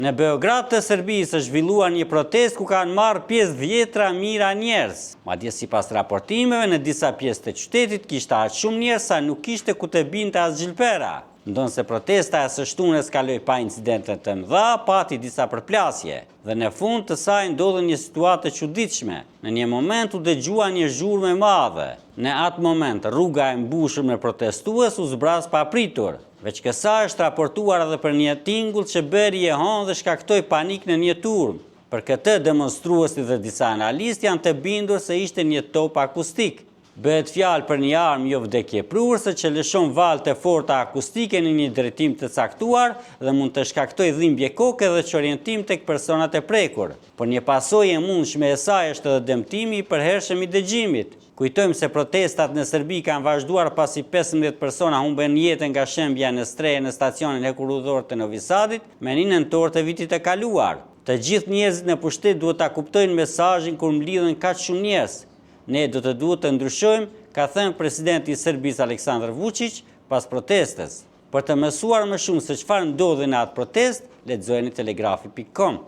Në Beograd të Serbisë është zhvilluar një protestë ku kanë marrë pjesë dhjetra mijëra njerëz. Madje sipas raportimeve në disa pjesë të qytetit kishte aq shumë njerëz sa nuk kishte ku të binte as xhilpera. Ndonse protesta e së shtunës kaloi pa incidente të mëdha, pati disa përplasje dhe në fund të saj ndodhi një situatë e çuditshme. Në një moment u dëgjua një zhurmë e madhe. Në atë moment rruga e mbushur me protestues u zbraz papritur. Veç kësaj është raportuar edhe për një tingull që bëri e honë dhe shkaktoi panik në një turm. Për këtë demonstruesit dhe disa analistë janë të bindur se ishte një top akustik. Bëhet fjalë për një armë jo vdekjeprurëse që lëshon valë të forta akustike në një drejtim të caktuar dhe mund të shkaktojë dhimbje koke dhe çorientim tek personat e prekur. Por një pasojë e mundshme e saj është edhe dëmtimi i përhershëm i dëgjimit. Kujtojmë se protestat në Serbi kanë vazhduar pasi 15 persona humben jetën nga shembja në streje në stacionin hekurudhor të Novi Sadit me 1 nëntor të vitit të kaluar. Të gjithë njerëzit në pushtet duhet ta kuptojnë mesazhin kur mlidhen kaq shumë njerëz. Ne do të duhet të ndryshojmë, ka thënë presidenti i Serbisë Aleksandar Vučić pas protestës. Për të mësuar më shumë se çfarë ndodhi në atë protestë, lexojeni telegrafi.com.